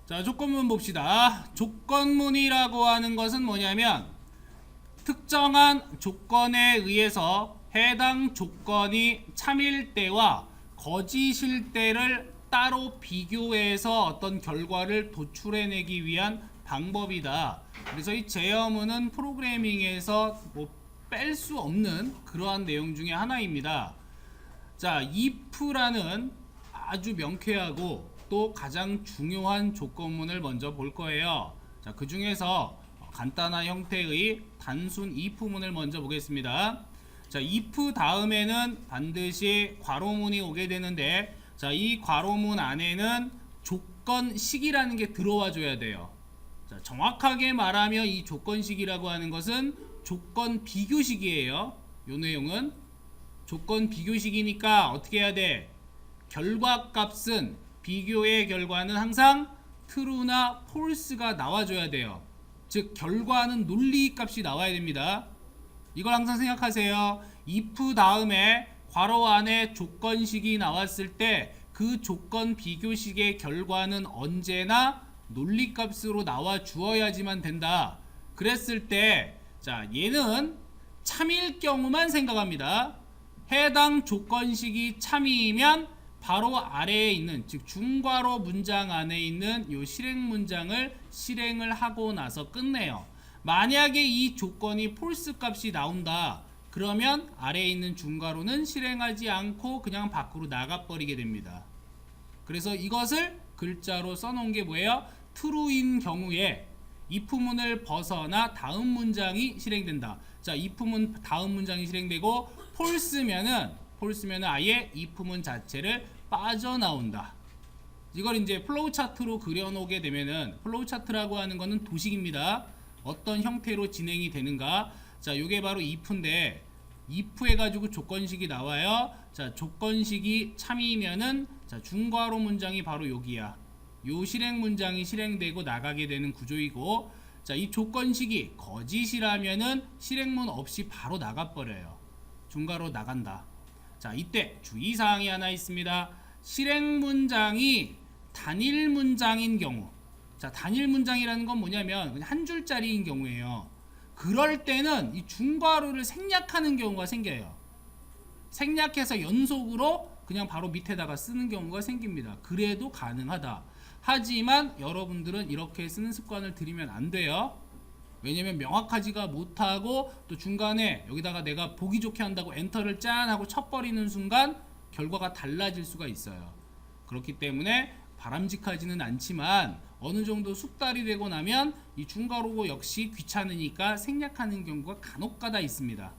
자, 조건문 봅시다. 조건문이라고 하는 것은 뭐냐면 특정한 조건에 의해서 해당 조건이 참일 때와 거짓일 때를 따로 비교해서 어떤 결과를 도출해내기 위한 방법이다. 그래서 이 제어문은 프로그래밍에서 뺄 수 없는 그러한 내용 중에 하나입니다. 자, if라는 아주 명쾌하고 또 가장 중요한 조건문을 먼저 볼 거예요. 자, 그 중에서 간단한 형태의 단순 if문을 먼저 보겠습니다. 자, if 다음에는 반드시 괄호문이 오게 되는데, 자, 이 괄호문 안에는 조건식이라는 게 들어와 줘야 돼요. 자, 정확하게 말하면 이 조건식이라고 하는 것은 조건 비교식이에요. 요 내용은 조건 비교식이니까 어떻게 해야 돼? 결과값은 비교의 결과는 항상 true나 false가 나와줘야 돼요. 즉 결과는 논리값이 나와야 됩니다. 이걸 항상 생각하세요. if 다음에 괄호 안에 조건식이 나왔을 때 그 조건 비교식의 결과는 언제나 논리값으로 나와 주어야지만 된다. 그랬을 때 자, 얘는 참일 경우만 생각합니다. 해당 조건식이 참이면 바로 아래에 있는, 즉 중괄호 문장 안에 있는 요 실행 문장을 실행을 하고 나서 끝내요. 만약에 이 조건이 false 값이 나온다. 그러면 아래에 있는 중괄호는 실행하지 않고 그냥 밖으로 나가버리게 됩니다. 그래서 이것을 글자로 써놓은 게 뭐예요? true인 경우에 if문을 벗어나 다음 문장이 실행된다. 자, if문 다음 문장이 실행되고 false면은 아예 if문 자체를 빠져나온다. 이걸 이제 플로우 차트로 그려놓게 되면은, 플로우 차트라고 하는 거는 도식입니다. 어떤 형태로 진행이 되는가. 자, 요게 바로 if인데, if 해가지고 조건식이 나와요. 자, 조건식이 참이면은, 자, 중괄호 문장이 바로 여기야. 요 실행 문장이 실행되고 나가게 되는 구조이고, 자, 이 조건식이 거짓이라면은 실행문 없이 바로 나가버려요. 중괄호 나간다. 자, 이때 주의사항이 하나 있습니다. 실행 문장이 단일 문장인 경우, 자, 단일 문장이라는 건 뭐냐면 그냥 한 줄짜리인 경우예요. 그럴 때는 이 중괄호를 생략하는 경우가 생겨요. 생략해서 연속으로 그냥 바로 밑에다가 쓰는 경우가 생깁니다. 그래도 가능하다. 하지만 여러분들은 이렇게 쓰는 습관을 들이면 안 돼요. 왜냐면 명확하지가 못하고 또 중간에 여기다가 내가 보기 좋게 한다고 엔터를 짠 하고 쳐버리는 순간 결과가 달라질 수가 있어요. 그렇기 때문에 바람직하지는 않지만 어느 정도 숙달이 되고 나면 이 중괄호 역시 귀찮으니까 생략하는 경우가 간혹가다 있습니다.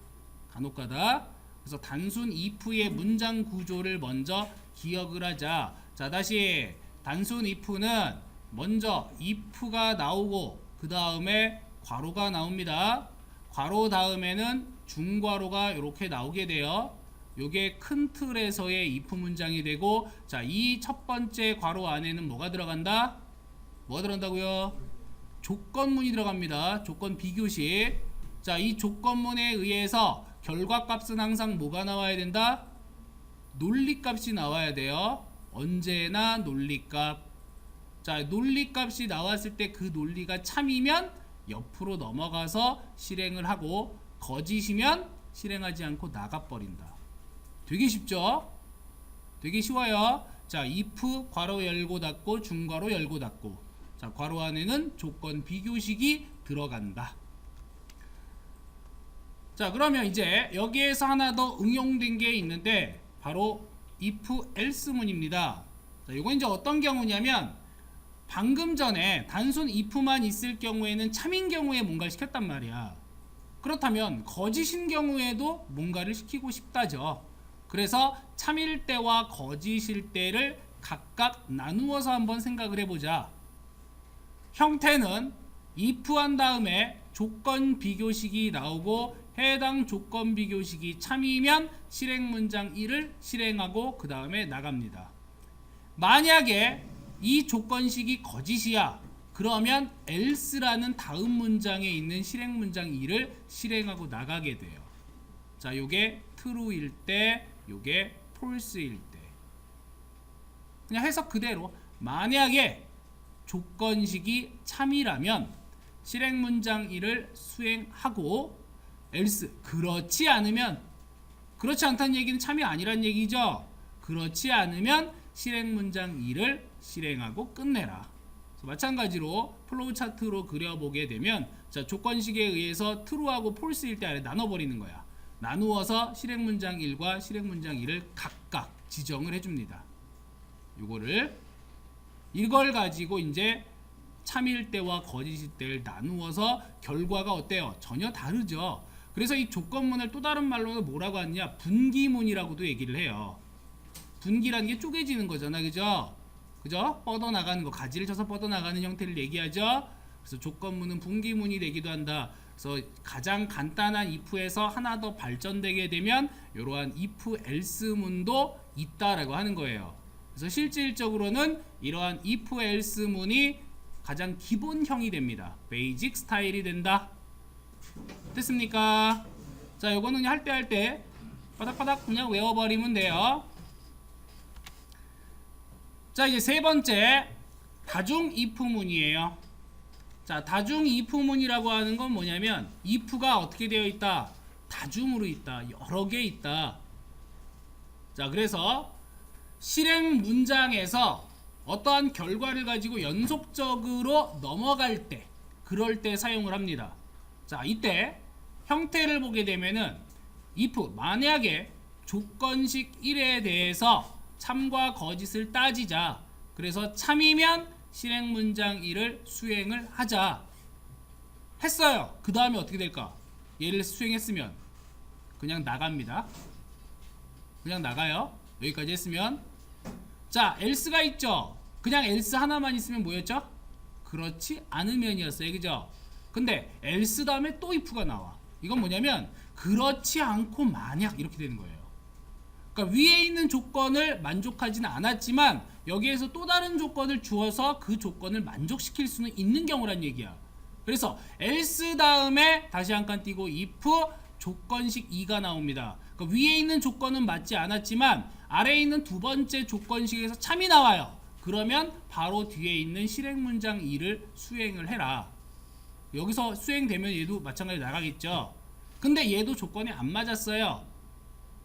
간혹가다. 그래서 단순 if의 문장 구조를 먼저 기억을 하자. 자, 다시 단순 if는 먼저 if가 나오고 그 다음에 괄호가 나옵니다. 괄호 다음에는 중괄호가 이렇게 나오게 돼요. 요게 큰 틀에서의 if 문장이 되고, 자, 이 첫 번째 괄호 안에는 뭐가 들어간다? 뭐가 들어간다고요? 조건문이 들어갑니다. 조건 비교식. 자, 이 조건문에 의해서 결과값은 항상 뭐가 나와야 된다? 논리값이 나와야 돼요. 언제나 논리값. 자, 논리값이 나왔을 때 그 논리가 참이면 옆으로 넘어가서 실행을 하고, 거짓이면 실행하지 않고 나가버린다. 되게 쉽죠? 되게 쉬워요. 자, if 괄호 열고 닫고 중괄호 열고 닫고. 자, 괄호 안에는 조건 비교식이 들어간다. 자, 그러면 이제 여기에서 하나 더 응용된 게 있는데 바로 if else문입니다. 자, 이건 이제 어떤 경우냐면 방금 전에 단순 if만 있을 경우에는 참인 경우에 뭔가를 시켰단 말이야. 그렇다면 거짓인 경우에도 뭔가를 시키고 싶다죠. 그래서 참일 때와 거짓일 때를 각각 나누어서 한번 생각을 해보자. 형태는 if 한 다음에 조건 비교식이 나오고 해당 조건 비교식이 참이면 실행 문장 1을 실행하고 그 다음에 나갑니다. 만약에 이 조건식이 거짓이야. 그러면 else라는 다음 문장에 있는 실행 문장 2를 실행하고 나가게 돼요. 자, 요게 true일 때, 요게 false일 때. 그냥 해석 그대로. 만약에 조건식이 참이라면 실행 문장 1을 수행하고 else 그렇지 않으면 그렇지 않다는 얘기는 참이 아니란 얘기죠. 그렇지 않으면 실행 문장 2를 실행하고 끝내라. 마찬가지로 플로우 차트로 그려보게 되면 자, 조건식에 의해서 true하고 false일 때 아래 나눠버리는 거야. 나누어서 실행 문장 1과 실행 문장 2를 각각 지정을 해줍니다. 이걸 가지고 이제 참일 때와 거짓일 때를 나누어서 결과가 어때요? 전혀 다르죠. 그래서 이 조건문을 또 다른 말로는 뭐라고 하느냐? 분기문이라고도 얘기를 해요. 분기라는 게 쪼개지는 거잖아, 그죠? 뻗어나가는 거, 가지를 쳐서 뻗어나가는 형태를 얘기하죠. 그래서 조건문은 분기문이 되기도 한다. 그래서 가장 간단한 if에서 하나 더 발전되게 되면 이러한 if else 문도 있다라고 하는 거예요. 그래서 실질적으로는 이러한 if else 문이 가장 기본형이 됩니다. 베이직 스타일이 된다. 됐습니까? 자, 요거는 할 때 바닥바닥 그냥 외워버리면 돼요. 자, 이제 세 번째 다중 if문이에요. 자, 다중 if문이라고 하는 건 뭐냐면 if가 어떻게 되어 있다? 다중으로 있다. 여러 개 있다. 자, 그래서 실행 문장에서 어떠한 결과를 가지고 연속적으로 넘어갈 때 그럴 때 사용을 합니다. 자, 이때 형태를 보게 되면은 if 만약에 조건식 1에 대해서 참과 거짓을 따지자. 그래서 참이면 실행 문장 1을 수행을 하자. 했어요. 그 다음에 어떻게 될까? 얘를 수행했으면 그냥 나갑니다. 그냥 나가요. 여기까지 했으면 자, else가 있죠. 그냥 else 하나만 있으면 뭐였죠? 그렇지 않으면이었어요. 그죠? 근데 else 다음에 또 if가 나와. 이건 뭐냐면 그렇지 않고 만약 이렇게 되는 거예요. 그러니까 위에 있는 조건을 만족하지는 않았지만 여기에서 또 다른 조건을 주어서 그 조건을 만족시킬 수는 있는 경우란 얘기야. 그래서 else 다음에 다시 한 칸 띄고 if 조건식 2가 나옵니다. 그러니까 위에 있는 조건은 맞지 않았지만 아래에 있는 두 번째 조건식에서 참이 나와요. 그러면 바로 뒤에 있는 실행 문장 2를 수행을 해라. 여기서 수행되면 얘도 마찬가지로 나가겠죠. 근데 얘도 조건이 안 맞았어요.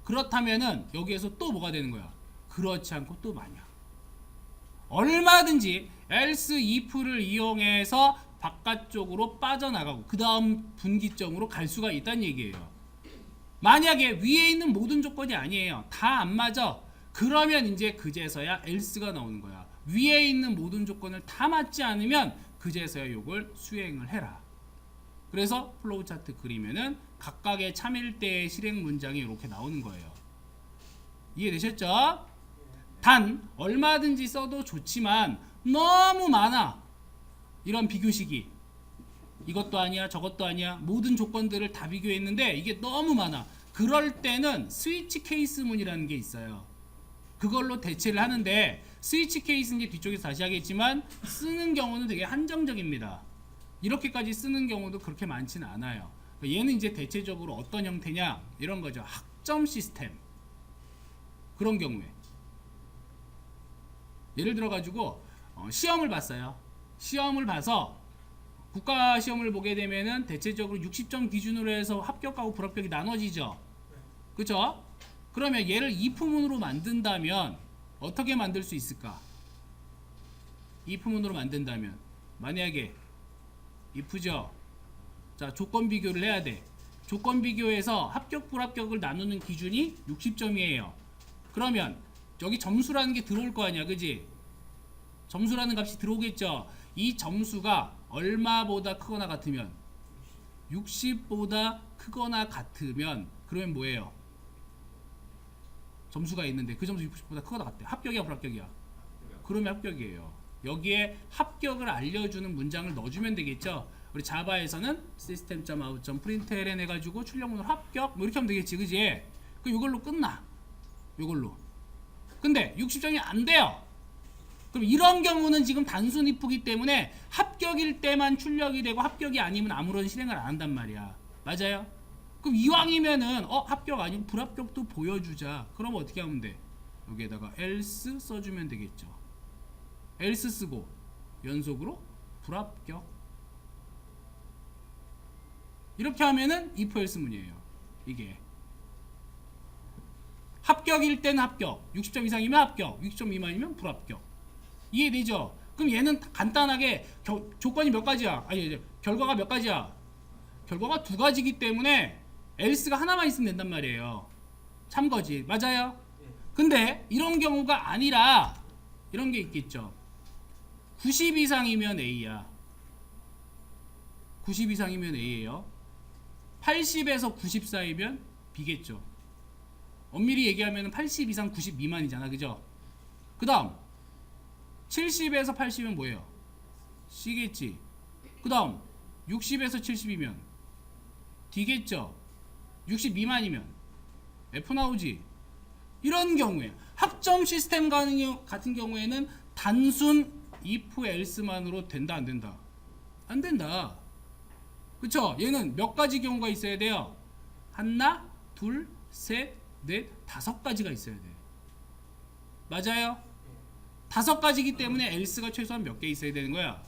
그렇다면은 여기에서 또 뭐가 되는 거야? 그렇지 않고 또 만약. 얼마든지 else if를 이용해서 바깥쪽으로 빠져나가고 그 다음 분기점으로 갈 수가 있다는 얘기예요. 만약에 위에 있는 모든 조건이 아니에요. 다 안 맞아. 그러면 이제 그제서야 else가 나오는 거야. 위에 있는 모든 조건을 다 맞지 않으면 그제서야 이걸 수행을 해라. 그래서 플로우 차트 그리면은 각각의 참일 때의 실행 문장이 이렇게 나오는 거예요. 이해되셨죠? 단 얼마든지 써도 좋지만 너무 많아. 이런 비교식이 이것도 아니야 저것도 아니야 모든 조건들을 다 비교했는데 이게 너무 많아. 그럴 때는 스위치 케이스문이라는 게 있어요. 그걸로 대체를 하는데 스위치 케이스는 뒤쪽에서 다시 하겠지만 쓰는 경우는 되게 한정적입니다. 이렇게까지 쓰는 경우도 그렇게 많지는 않아요. 얘는 이제 대체적으로 어떤 형태냐 이런 거죠. 학점 시스템 그런 경우에 예를 들어 가지고 시험을 봤어요. 시험을 봐서 국가 시험을 보게 되면은 대체적으로 60점 기준으로 해서 합격하고 불합격이 나눠지죠. 그렇죠? 그러면 얘를 if문으로 만든다면 어떻게 만들 수 있을까? if문으로 만든다면 만약에 if죠. 자, 조건 비교를 해야 돼. 조건 비교에서 합격 불합격을 나누는 기준이 60점이에요. 그러면 여기 점수라는 게 들어올 거 아니야, 그지? 점수라는 값이 들어오겠죠. 이 점수가 얼마보다 크거나 같으면 60보다 크거나 같으면 그러면 뭐예요? 점수가 있는데 그 점수 60보다 크거나 같대. 합격이야 불합격이야? 그러면 합격이에요. 여기에 합격을 알려주는 문장을 넣어주면 되겠죠. 우리 자바에서는 system.out.println 해가지고 출력문으로 합격 뭐 이렇게 하면 되겠지, 그지? 그 이걸로 끝나. 이걸로. 근데 60점이 안 돼요. 그럼 이런 경우는 지금 단순 if이기 때문에 합격일 때만 출력이 되고 합격이 아니면 아무런 실행을 안 한단 말이야. 맞아요? 그럼 이왕이면은 합격 아니고 불합격도 보여주자. 그럼 어떻게 하면 돼? 여기에다가 else 써주면 되겠죠. else 쓰고 연속으로 불합격. 이렇게 하면은 if else 문이에요. 이게 합격일 때는 합격, 60점 이상이면 합격, 60점 미만이면 불합격. 이해되죠? 그럼 얘는 간단하게 조건이 몇 가지야? 아니, 결과가 몇 가지야? 결과가 두 가지이기 때문에 else가 하나만 있으면 된단 말이에요. 참거지. 맞아요? 근데 이런 경우가 아니라 이런 게 있겠죠. 90 이상이면 A야. 90 이상이면 A예요. 80에서 90 사이면 B겠죠. 엄밀히 얘기하면 80 이상 90 미만이잖아. 그죠? 그 다음 70에서 80이면 뭐예요? C겠지. 그 다음 60에서 70이면 D겠죠. 60 미만이면 F 나오지. 이런 경우에 학점 시스템 같은 경우에는 단순 if else만으로 된다 안 된다? 안 된다. 그쵸? 얘는 몇 가지 경우가 있어야 돼요? 하나, 둘, 셋, 넷, 다섯 가지가 있어야 돼. 맞아요? 다섯 가지이기 때문에 else가 최소한 몇 개 있어야 되는 거야?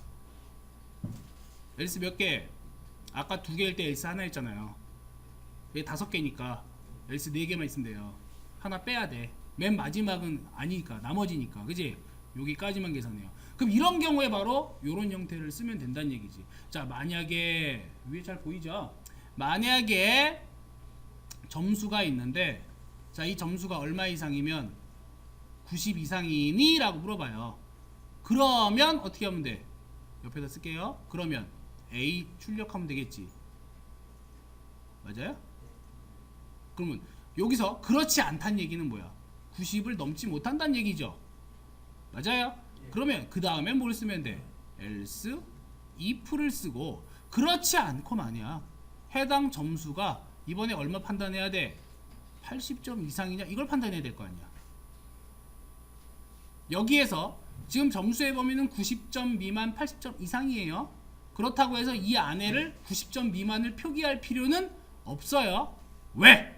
else 몇 개? 아까 두 개일 때 else 하나 했잖아요. 얘 다섯 개니까 else 네 개만 있으면 돼요. 하나 빼야 돼. 맨 마지막은 아니니까, 나머지니까. 그지? 여기까지만 계산해요. 그럼 이런 경우에 바로 이런 형태를 쓰면 된다는 얘기지. 자, 만약에 위에 잘 보이죠? 만약에 점수가 있는데, 자, 이 점수가 얼마 이상이면 90 이상이니? 라고 물어봐요. 그러면 어떻게 하면 돼? 옆에다 쓸게요. 그러면 A 출력하면 되겠지. 맞아요? 그러면 여기서 그렇지 않다는 얘기는 뭐야? 90을 넘지 못한다는 얘기죠. 맞아요? 그러면 그 다음에 뭘 쓰면 돼? else if를 쓰고, 그렇지 않고 만약 해당 점수가 이번에 얼마 판단해야 돼? 80점 이상이냐? 이걸 판단해야 될 거 아니야. 여기에서 지금 점수의 범위는 90점 미만 80점 이상이에요. 그렇다고 해서 이 안에를 90점 미만을 표기할 필요는 없어요. 왜?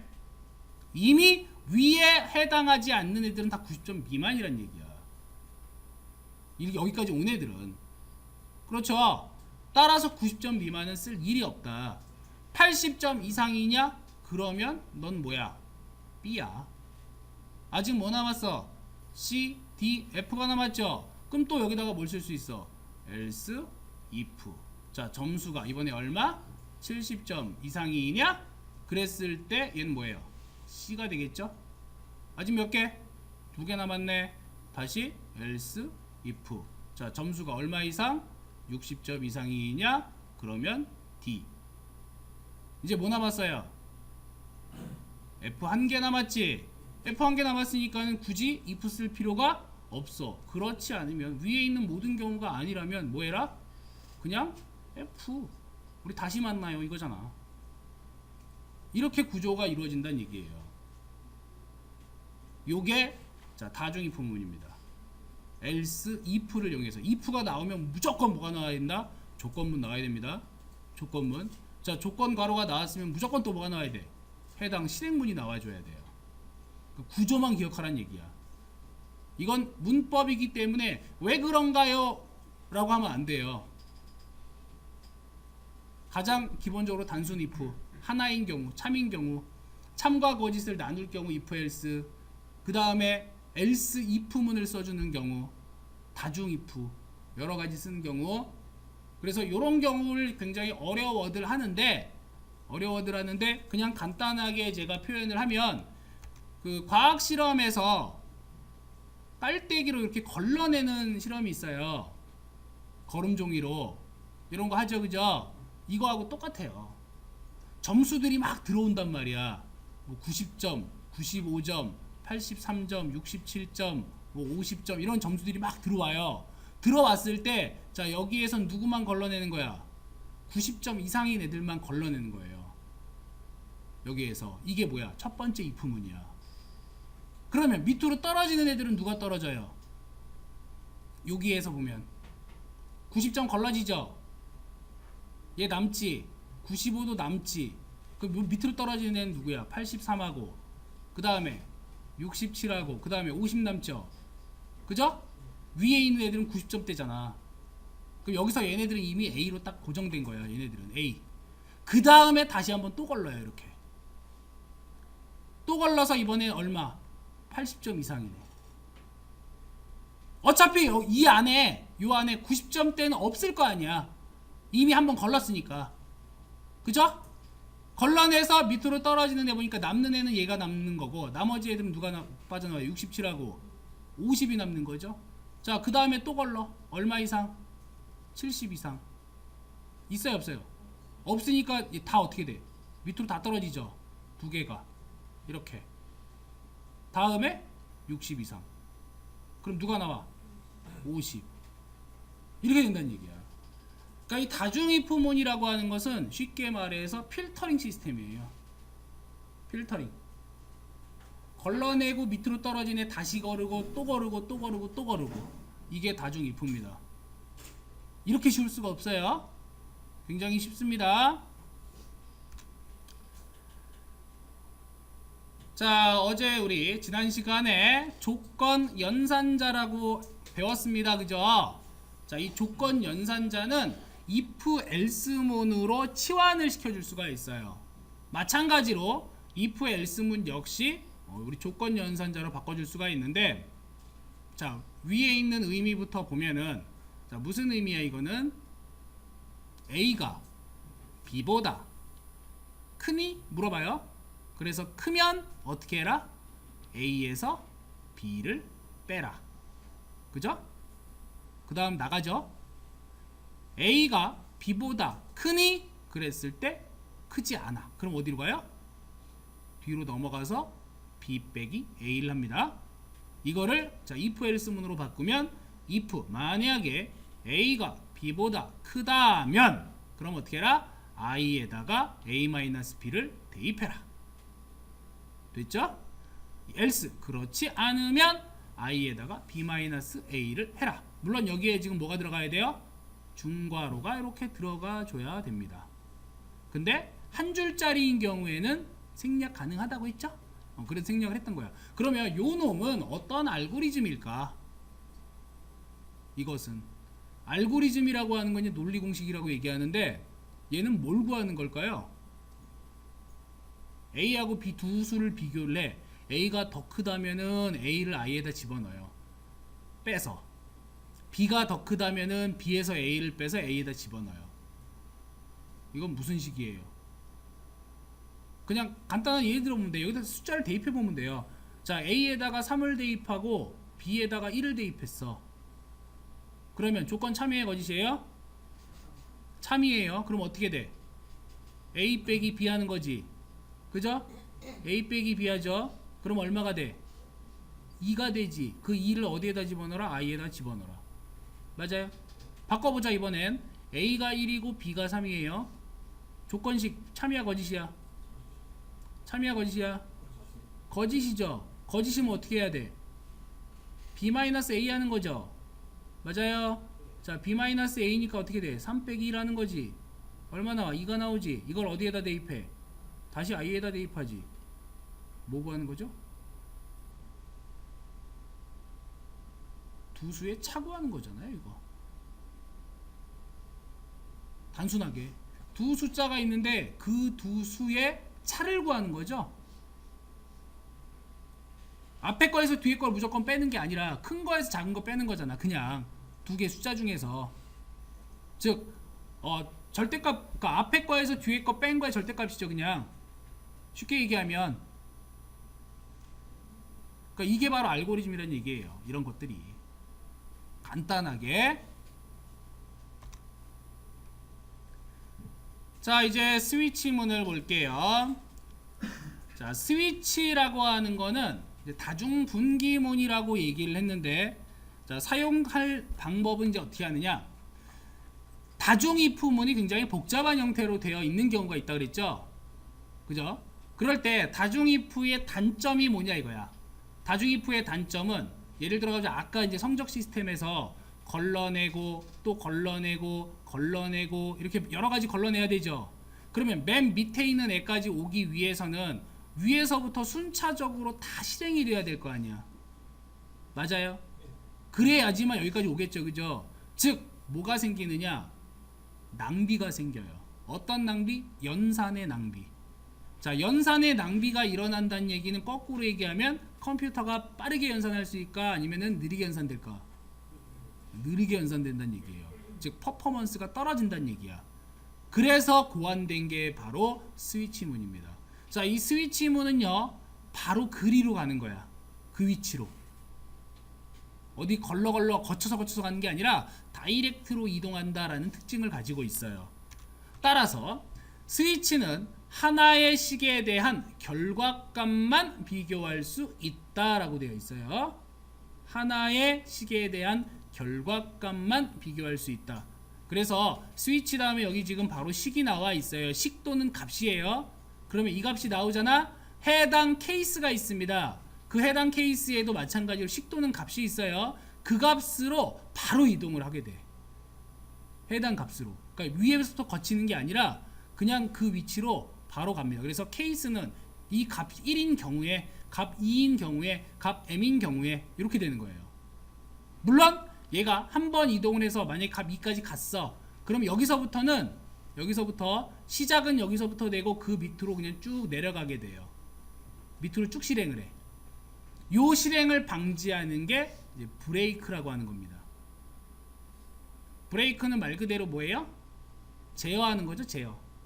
이미 위에 해당하지 않는 애들은 다 90점 미만이란 얘기야. 여기까지 온 애들은. 그렇죠? 따라서 90점 미만은 쓸 일이 없다. 80점 이상이냐? 그러면 넌 뭐야? B야. 아직 뭐 남았어? C, D, F가 남았죠? 그럼 또 여기다가 뭘 쓸 수 있어? else, if. 자, 점수가 이번에 얼마? 70점 이상이냐? 그랬을 때 얘는 뭐예요? C가 되겠죠? 아직 몇 개? 두 개 남았네. 다시 else, if. 자, 점수가 얼마 이상? 60점 이상이냐? 그러면 D. 이제 뭐 남았어요? F 한 개 남았지? F 한 개 남았으니까는 굳이 if 쓸 필요가 없어. 그렇지 않으면, 위에 있는 모든 경우가 아니라면 뭐 해라? 그냥 F. 우리 다시 만나요 이거잖아. 이렇게 구조가 이루어진다는 얘기예요. 요게 자, 다중 if 문입니다. else, if를 이용해서 if가 나오면 무조건 뭐가 나와야 된다? 조건문 나와야 됩니다. 조건문. 자, 조건 괄호가 나왔으면 무조건 또 뭐가 나와야 돼? 해당 실행문이 나와줘야 돼요. 그 구조만 기억하라는 얘기야. 이건 문법이기 때문에 왜 그런가요? 라고 하면 안 돼요. 가장 기본적으로 단순 if, 하나인 경우, 참인 경우, 참과 거짓을 나눌 경우 if else, 그 다음에 else if문을 써주는 경우, 다중 if, 여러 가지 쓰는 경우. 그래서 이런 경우를 굉장히 어려워들 하는데 그냥 간단하게 제가 표현을 하면, 그 과학 실험에서 빨대기로 이렇게 걸러내는 실험이 있어요. 거름종이로 이런 거 하죠, 그죠? 이거하고 똑같아요. 점수들이 막 들어온단 말이야. 뭐 90점, 95점, 83점, 67점, 뭐 50점 이런 점수들이 막 들어와요. 들어왔을 때, 자, 여기에선 누구만 걸러내는 거야? 90점 이상인 애들만 걸러내는 거예요. 여기에서. 이게 뭐야? 첫 번째 if문이야. 그러면 밑으로 떨어지는 애들은 누가 떨어져요? 여기에서 보면 90점 걸러지죠? 얘 남지. 95도 남지. 그 밑으로 떨어지는 애는 누구야? 83하고, 그 다음에 67하고, 그 다음에 50 남죠? 그죠? 위에 있는 애들은 90점대잖아. 그럼 여기서 얘네들은 이미 A로 딱 고정된 거야. 얘네들은 A. 그 다음에 다시 한번 또 걸러요. 이렇게 또 걸러서 이번엔 얼마? 80점 이상이네. 어차피 이 안에 요 안에 90점대는 없을 거 아니야. 이미 한번 걸렀으니까. 그죠? 걸러내서 밑으로 떨어지는 애 보니까 남는 애는 얘가 남는 거고 나머지 애들은 누가 빠져나와요? 67하고 50이 남는 거죠. 자, 그 다음에 또 걸러. 얼마 이상? 70 이상. 있어요 없어요? 없으니까 다 어떻게 돼? 밑으로 다 떨어지죠. 두 개가 이렇게. 다음에 60 이상. 그럼 누가 나와? 50. 이렇게 된다는 얘기야. 그러니까 이 다중이프문이라고 하는 것은 쉽게 말해서 필터링 시스템이에요. 필터링. 걸러내고 밑으로 떨어진 애 다시 거르고 또 거르고 또 거르고 또 거르고. 이게 다중이프입니다. 이렇게 쉬울 수가 없어요. 굉장히 쉽습니다. 자, 어제 우리 지난 시간에 조건 연산자라고 배웠습니다. 그죠? 자, 이 조건 연산자는 if else문으로 치환을 시켜줄 수가 있어요. 마찬가지로 if else문 역시 우리 조건 연산자로 바꿔줄 수가 있는데, 자, 위에 있는 의미부터 보면은, 자, 무슨 의미야 이거는? A가 B보다 크니? 물어봐요. 그래서 크면 어떻게 해라? A에서 B를 빼라. 그죠? 그 다음 나가죠. A가 B보다 크니? 그랬을 때 크지 않아. 그럼 어디로 가요? 뒤로 넘어가서 B 빼기 A를 합니다. 이거를 자 if else문으로 바꾸면 if 만약에 A가 B보다 크다면 그럼 어떻게 해라? I에다가 A-B를 대입해라. 됐죠? else 그렇지 않으면 I에다가 B-A를 해라. 물론 여기에 지금 뭐가 들어가야 돼요? 중괄호가 이렇게 들어가 줘야 됩니다. 근데 한 줄짜리인 경우에는 생략 가능하다고 했죠? 그래서 생략을 했던 거야. 그러면 요 놈은 어떤 알고리즘일까? 이것은 알고리즘이라고 하는 건 논리공식이라고 얘기하는데 얘는 뭘 구하는 걸까요? A하고 B 두 수를 비교를 해. A가 더 크다면은 A를 I에다 집어넣어요. 빼서. B가 더 크다면은 B에서 A를 빼서 A에다 집어넣어요. 이건 무슨 식이에요? 그냥 간단한 예를 들어보면 돼요. 여기다 숫자를 대입해 보면 돼요. 자, A에다가 3을 대입하고 B에다가 1을 대입했어. 그러면 조건 참이에요, 거짓이에요? 참이에요. 그럼 어떻게 돼? A 빼기 B 하는 거지. 그죠? A 빼기 B 하죠. 그럼 얼마가 돼? 2가 되지. 그 2를 어디에다 집어넣어라? I에다 집어넣어라. 맞아요? 바꿔보자. 이번엔 A가 1이고 B가 3이에요. 조건식 참이야 거짓이야? 참이야 거짓이야? 거짓이죠. 거짓이면 어떻게 해야 돼? B-A 하는 거죠. 맞아요. 자, B-A니까 어떻게 돼? 3 빼기 1 하는 거지. 얼마 나와? 2가 나오지. 이걸 어디에다 대입해? 다시 I에다 대입하지. 뭐 구하는 거죠? 두 수의 차 구하는 거잖아요. 이거 단순하게 두 숫자가 있는데 그 두 수의 차를 구하는 거죠. 앞에 거에서 뒤에 걸 무조건 빼는 게 아니라 큰 거에서 작은 거 빼는 거잖아. 그냥 두 개 숫자 중에서. 즉 절대값, 그러니까 앞에 거에서 뒤에 거 뺀 거의 절대값이죠. 그냥 쉽게 얘기하면. 그러니까 이게 바로 알고리즘이라는 얘기예요. 이런 것들이 간단하게. 자, 이제 스위치문을 볼게요. 자, 스위치라고 하는 거는 다중분기문이라고 얘기를 했는데, 자, 사용할 방법은 이제 어떻게 하느냐? 다중 if문이 굉장히 복잡한 형태로 되어 있는 경우가 있다 그랬죠? 그죠? 그럴 때 다중 if의 단점이 뭐냐 이거야. 다중 if의 단점은 예를 들어가지고 아까 이제 성적 시스템에서 걸러내고 또 걸러내고 걸러내고 이렇게 여러 가지 걸러내야 되죠. 그러면 맨 밑에 있는 애까지 오기 위해서는 위에서부터 순차적으로 다 실행이 돼야 될 거 아니야. 맞아요? 그래야지만 여기까지 오겠죠. 그죠? 즉 뭐가 생기느냐? 낭비가 생겨요. 어떤 낭비? 연산의 낭비. 자, 연산의 낭비가 일어난다는 얘기는 거꾸로 얘기하면 컴퓨터가 빠르게 연산할 수 있을까? 아니면은 느리게 연산될까? 느리게 연산된다는 얘기예요. 즉 퍼포먼스가 떨어진다는 얘기야. 그래서 고안된 게 바로 스위치문입니다. 자, 이 스위치문은요 바로 그리로 가는 거야. 그 위치로. 어디 걸러걸러 거쳐서 가는 게 아니라 다이렉트로 이동한다라는 특징을 가지고 있어요. 따라서 스위치는 하나의 시계에 대한 결과값만 비교할 수 있다라고 되어 있어요. 하나의 시계에 대한 결과값만 비교할 수 있다. 그래서 스위치 다음에 여기 지금 바로 식이 나와 있어요. 식 또는 값이에요. 그러면 이 값이 나오잖아. 해당 케이스가 있습니다. 그 해당 케이스에도 마찬가지로 식 또는 값이 있어요. 그 값으로 바로 이동을 하게 돼. 해당 값으로. 그러니까 위에서부터 거치는 게 아니라 그냥 그 위치로 바로 갑니다. 그래서 케이스는 이 값 1인 경우에, 값 2인 경우에, 값 m인 경우에 이렇게 되는 거예요. 물론 얘가 한 번 이동을 해서 만약에 값 2까지 갔어. 그럼 여기서부터 시작은 여기서부터 되고 그 밑으로 그냥 쭉 내려가게 돼요. 밑으로 쭉 실행을 해. 요 실행을 방지하는 게 이제 브레이크라고 하는 겁니다. 브레이크는 말 그대로 뭐예요? 제어하는 거죠.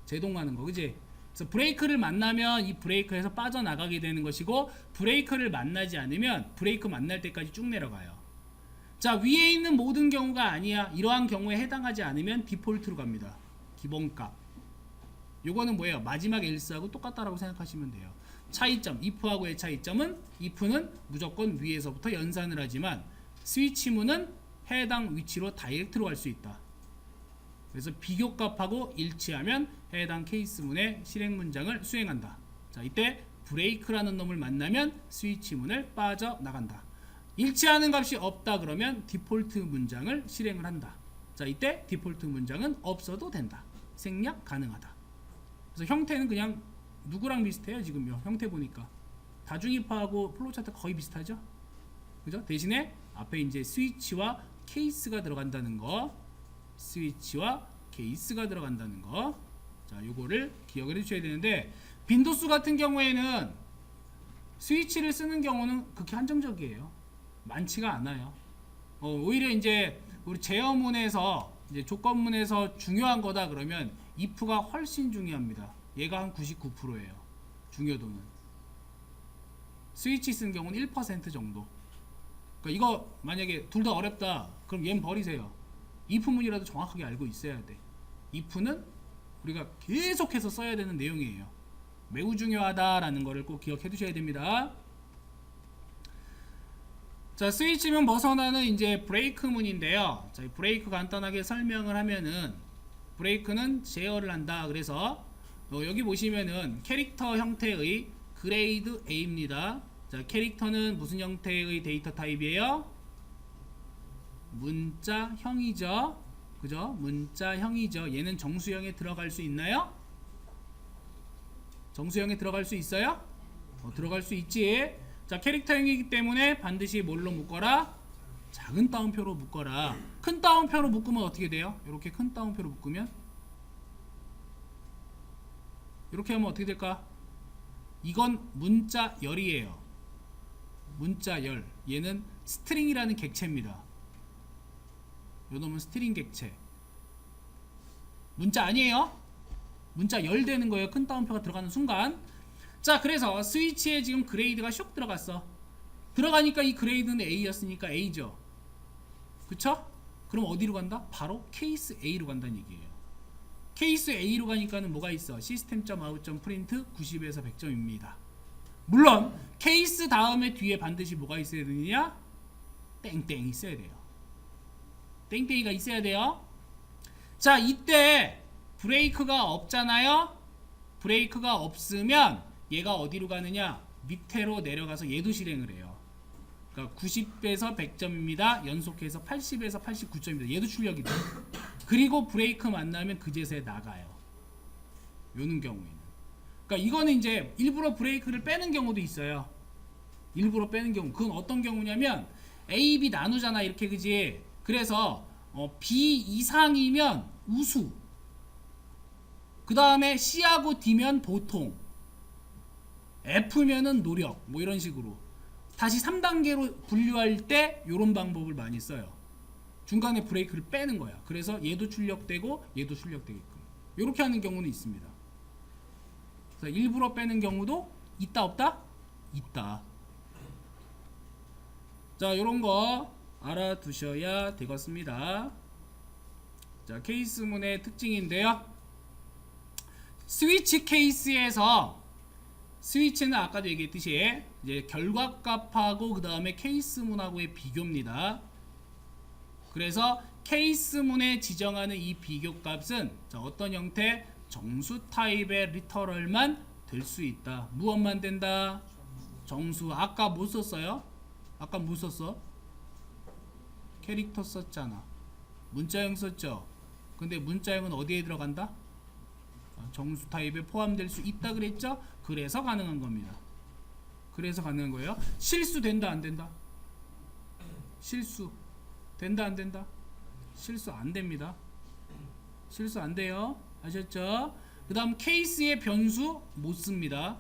제동하는 거. 그지? 그래서 브레이크를 만나면 이 브레이크에서 빠져나가게 되는 것이고, 브레이크를 만나지 않으면 브레이크 만날 때까지 쭉 내려가요. 자, 위에 있는 모든 경우가 아니야. 이러한 경우에 해당하지 않으면 디폴트로 갑니다. 기본값. 요거는 뭐예요? 마지막 else하고 똑같다라고 생각하시면 돼요. 차이점, if하고의 차이점은 if는 무조건 위에서부터 연산을 하지만 스위치문은 해당 위치로 다이렉트로 갈 수 있다. 그래서 비교값하고 일치하면 해당 케이스문의 실행 문장을 수행한다. 자, 이때 브레이크라는 놈을 만나면 스위치문을 빠져나간다. 일치하는 값이 없다 그러면 디폴트 문장을 실행을 한다. 자, 이때 디폴트 문장은 없어도 된다. 생략 가능하다. 그래서 형태는 그냥 누구랑 비슷해요? 지금요 형태 보니까 다중이파하고 플로우차트 거의 비슷하죠? 그죠? 대신에 앞에 이제 스위치와 케이스가 들어간다는 거, 스위치와 케이스가 들어간다는 거. 자, 요거를 기억을 해주셔야 되는데, 빈도수 같은 경우에는 스위치를 쓰는 경우는 그렇게 한정적이에요. 많지가 않아요. 오히려 이제 우리 제어문에서 이제 조건문에서 중요한 거다 그러면 if가 훨씬 중요합니다. 얘가 한 99%예요. 중요도는. 스위치 쓴 경우는 1% 정도. 그러니까 이거 만약에 둘 다 어렵다 그럼 얘는 버리세요. if문이라도 정확하게 알고 있어야 돼. if는 우리가 계속해서 써야 되는 내용이에요. 매우 중요하다라는 거를 꼭 기억해 두셔야 됩니다. 자, 스위치문 벗어나는 이제 브레이크문인데요. 자, 이 브레이크 간단하게 설명을 하면은, 브레이크는 제어를 한다. 그래서 여기 보시면은 캐릭터 형태의 그레이드 A입니다. 자, 캐릭터는 무슨 형태의 데이터 타입이에요? 문자형이죠. 그죠? 문자형이죠. 얘는 정수형에 들어갈 수 있나요? 정수형에 들어갈 수 있어요? 들어갈 수 있지. 자, 캐릭터형이기 때문에 반드시 뭘로 묶어라? 작은 따옴표로 묶어라. 큰 따옴표로 묶으면 어떻게 돼요? 이렇게 큰 따옴표로 묶으면 이렇게 하면 어떻게 될까? 이건 문자열이에요. 문자열. 얘는 스트링이라는 객체입니다. 요놈은 스트링 객체. 문자 아니에요? 문자열 되는 거예요. 큰 따옴표가 들어가는 순간. 자, 그래서 스위치에 지금 그레이드가 쇽 들어갔어. 들어가니까 이 그레이드는 A였으니까 A죠. 그쵸? 그럼 어디로 간다? 바로 케이스 A로 간다는 얘기예요. 케이스 A로 가니까는 뭐가 있어? 시스템.out.print 90에서 100점입니다. 물론 케이스 다음에 뒤에 반드시 뭐가 있어야 되느냐? 땡땡이 있어야 돼요. 땡땡이가 있어야 돼요. 자, 이때 브레이크가 없잖아요. 브레이크가 없으면 얘가 어디로 가느냐? 밑으로 내려가서 얘도 실행을 해요. 그러니까 90에서 100점입니다. 연속해서 80에서 89점입니다. 얘도 출력이 돼요. 그리고 브레이크 만나면 그제서야 나가요. 요는 경우에는. 그러니까 이거는 이제 일부러 브레이크를 빼는 경우도 있어요. 일부러 빼는 경우. 그건 어떤 경우냐면 A, B 나누잖아. 이렇게, 그지? 그래서 B 이상이면 우수, 그 다음에 C하고 D면 보통, F면은 노력, 뭐 이런 식으로 다시 3단계로 분류할 때 이런 방법을 많이 써요. 중간에 브레이크를 빼는 거야. 그래서 얘도 출력되고 얘도 출력되게끔 이렇게 하는 경우는 있습니다. 그래서 일부러 빼는 경우도 있다 없다? 있다. 자, 이런 거 알아두셔야 되겠습니다. 자, 케이스문의 특징인데요. 스위치 케이스에서 스위치는 아까도 얘기했듯이 이제 결과값하고 그 다음에 케이스문하고의 비교입니다. 그래서 케이스문에 지정하는 이 비교값은 자, 어떤 형태? 정수 타입의 리터럴만 될 수 있다. 무엇만 된다? 정수. 아까 뭐 썼어요? 아까 뭐 썼어? 캐릭터 썼잖아. 문자형 썼죠? 근데 문자형은 어디에 들어간다? 정수 타입에 포함될 수 있다 그랬죠? 그래서 가능한 겁니다. 그래서 가능한 거예요. 실수 된다 안 된다? 실수 된다 안 된다? 실수 안 됩니다. 실수 안 돼요. 아셨죠? 그 다음 케이스의 변수 못 씁니다.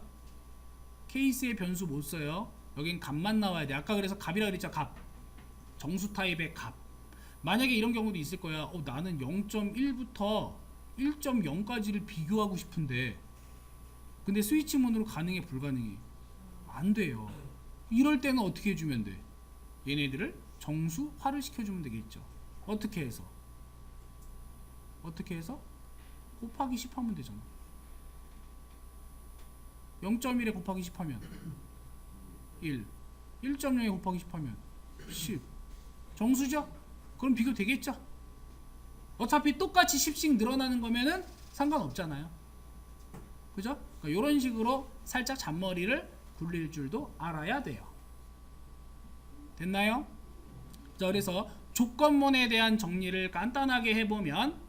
케이스의 변수 못 써요. 여긴 값만 나와야 돼. 아까 그래서 값이라 그랬죠. 값. 정수 타입의 값. 만약에 이런 경우도 있을 거야. 나는 0.1부터 1.0까지를 비교하고 싶은데 근데 스위치문으로 가능해 불가능해? 안 돼요. 이럴 때는 어떻게 해주면 돼? 얘네들을 정수화를 시켜주면 되겠죠. 어떻게 해서? 어떻게 해서? 곱하기 10 하면 되잖아. 0.1에 곱하기 10 하면 1, 1.0에 곱하기 10 하면 10. 정수죠? 그럼 비교 되겠죠? 어차피 똑같이 10씩 늘어나는 거면은 상관없잖아요. 그죠? 그러니까 이런 식으로 살짝 잔머리를 굴릴 줄도 알아야 돼요. 됐나요? 자, 그래서 조건문에 대한 정리를 간단하게 해보면,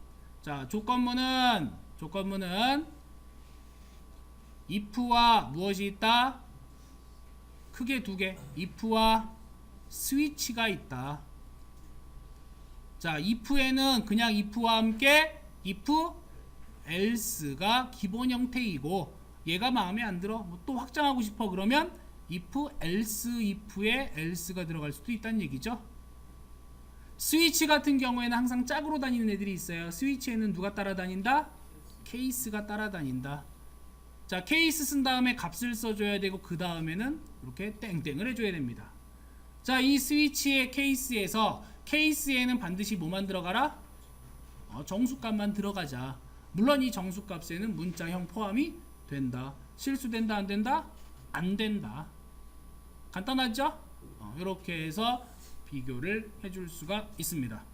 자, 조건문은 if와 무엇이 있다? 크게 두 개. if와 스위치가 있다. 자, if에는 그냥 if와 함께 if else가 기본 형태이고, 얘가 마음에 안 들어, 뭐 또 확장하고 싶어 그러면 if else if에 else가 들어갈 수도 있다는 얘기죠. 스위치 같은 경우에는 항상 짝으로 다니는 애들이 있어요. 스위치에는 누가 따라다닌다? 케이스가 따라다닌다. 자, 케이스 쓴 다음에 값을 써줘야 되고 그 다음에는 이렇게 땡땡을 해줘야 됩니다. 자, 이 스위치의 케이스에서 케이스에는 반드시 뭐만 들어가라? 정수값만 들어가자. 물론 이 정수값에는 문자형 포함이 된다. 실수된다 안 된다? 안 된다. 간단하죠? 이렇게 해서 비교를 해줄 수가 있습니다.